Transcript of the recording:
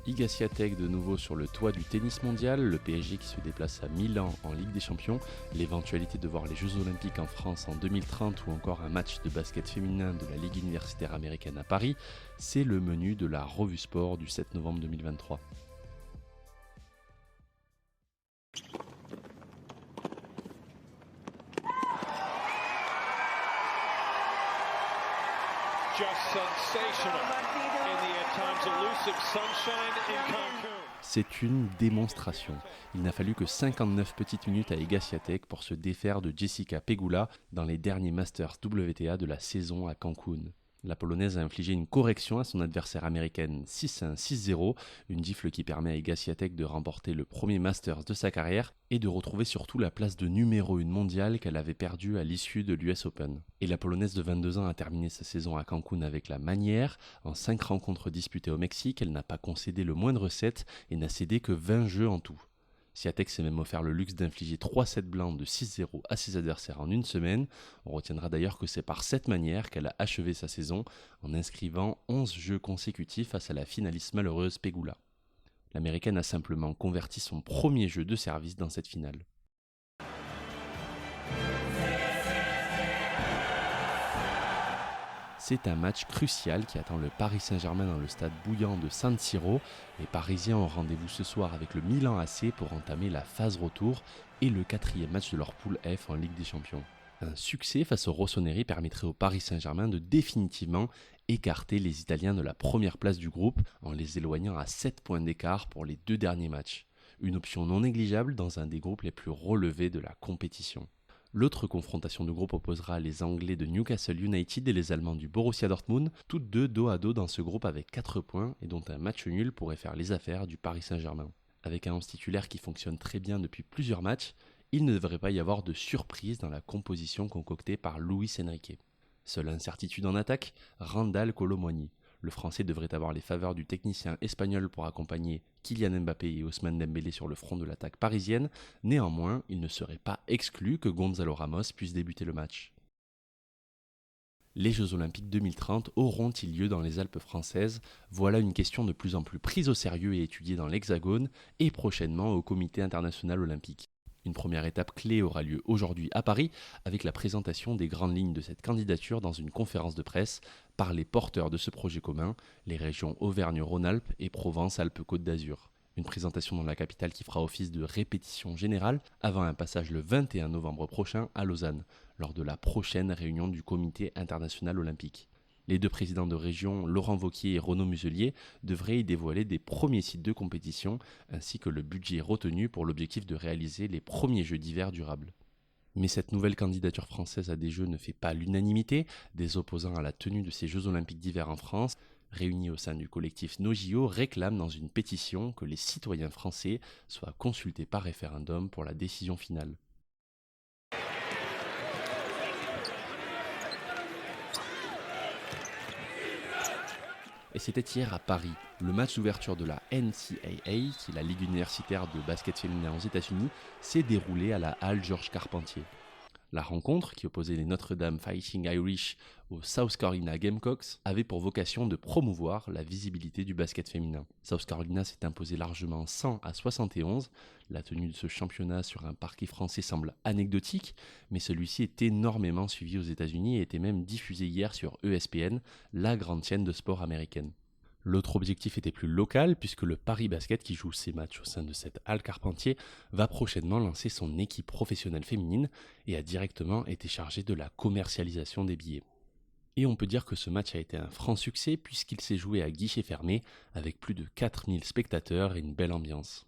Iga Swiatek de nouveau sur le toit du tennis mondial, le PSG qui se déplace à Milan en Ligue des Champions, l'éventualité de voir les Jeux Olympiques en France en 2030 ou encore un match de basket féminin de la Ligue universitaire américaine à Paris, c'est le menu de la Revue Sport du 7 novembre 2023. Just sensational in the at times elusive sunshine in Cancun. C'est une démonstration. Il n'a fallu que 59 petites minutes à Iga Swiatek pour se défaire de Jessica Pegula dans les derniers Masters WTA de la saison à Cancun. La Polonaise a infligé une correction à son adversaire américaine 6-1, 6-0, une gifle qui permet à Iga Swiatek de remporter le premier Masters de sa carrière et de retrouver surtout la place de numéro 1 mondiale qu'elle avait perdue à l'issue de l'US Open. Et la Polonaise de 22 ans a terminé sa saison à Cancun avec la manière. En 5 rencontres disputées au Mexique, elle n'a pas concédé le moindre set et n'a cédé que 20 jeux en tout. Swiatek s'est même offert le luxe d'infliger 3 sets blancs de 6-0 à ses adversaires en une semaine. On retiendra d'ailleurs que c'est par cette manière qu'elle a achevé sa saison, en inscrivant 11 jeux consécutifs face à la finaliste malheureuse Pegula. L'Américaine a simplement converti son premier jeu de service dans cette finale. C'est un match crucial qui attend le Paris Saint-Germain dans le stade bouillant de San Siro. Les Parisiens ont rendez-vous ce soir avec le Milan AC pour entamer la phase retour et le 4e match de leur poule F en Ligue des Champions. Un succès face aux Rossoneri permettrait au Paris Saint-Germain de définitivement écarter les Italiens de la première place du groupe en les éloignant à 7 points d'écart pour les 2 derniers matchs. Une option non négligeable dans un des groupes les plus relevés de la compétition. L'autre confrontation de groupe opposera les Anglais de Newcastle United et les Allemands du Borussia Dortmund, toutes deux dos à dos dans ce groupe avec 4 points et dont un match nul pourrait faire les affaires du Paris Saint-Germain. Avec un 11 titulaire qui fonctionne très bien depuis plusieurs matchs, il ne devrait pas y avoir de surprise dans la composition concoctée par Luis Enrique. Seule incertitude en attaque, Randal Kolo Muani. Le Français devrait avoir les faveurs du technicien espagnol pour accompagner Kylian Mbappé et Ousmane Dembélé sur le front de l'attaque parisienne. Néanmoins, il ne serait pas exclu que Gonzalo Ramos puisse débuter le match. Les Jeux Olympiques 2030 auront-ils lieu dans les Alpes françaises ? Voilà une question de plus en plus prise au sérieux et étudiée dans l'Hexagone et prochainement au Comité international olympique. Une première étape clé aura lieu aujourd'hui à Paris avec la présentation des grandes lignes de cette candidature dans une conférence de presse par les porteurs de ce projet commun, les régions Auvergne-Rhône-Alpes et Provence-Alpes-Côte d'Azur. Une présentation dans la capitale qui fera office de répétition générale avant un passage le 21 novembre prochain à Lausanne, lors de la prochaine réunion du Comité international olympique. Les 2 présidents de région, Laurent Wauquiez et Renaud Muselier, devraient y dévoiler des premiers sites de compétition ainsi que le budget retenu pour l'objectif de réaliser les premiers Jeux d'hiver durables. Mais cette nouvelle candidature française à des Jeux ne fait pas l'unanimité. Des opposants à la tenue de ces Jeux olympiques d'hiver en France, réunis au sein du collectif NoJO, réclament dans une pétition que les citoyens français soient consultés par référendum pour la décision finale. Et c'était hier à Paris. Le match d'ouverture de la NCAA, qui est la Ligue universitaire de basket féminin aux États-Unis, s'est déroulé à la Halle Georges Carpentier. La rencontre, qui opposait les Notre-Dame Fighting Irish aux South Carolina Gamecocks, avait pour vocation de promouvoir la visibilité du basket féminin. South Carolina s'est imposé largement 100-71. La tenue de ce championnat sur un parquet français semble anecdotique, mais celui-ci est énormément suivi aux États-Unis et était même diffusé hier sur ESPN, la grande chaîne de sport américaine. L'autre objectif était plus local puisque le Paris Basket, qui joue ses matchs au sein de cette halle Carpentier, va prochainement lancer son équipe professionnelle féminine et a directement été chargé de la commercialisation des billets. Et on peut dire que ce match a été un franc succès puisqu'il s'est joué à guichet fermé avec plus de 4000 spectateurs et une belle ambiance.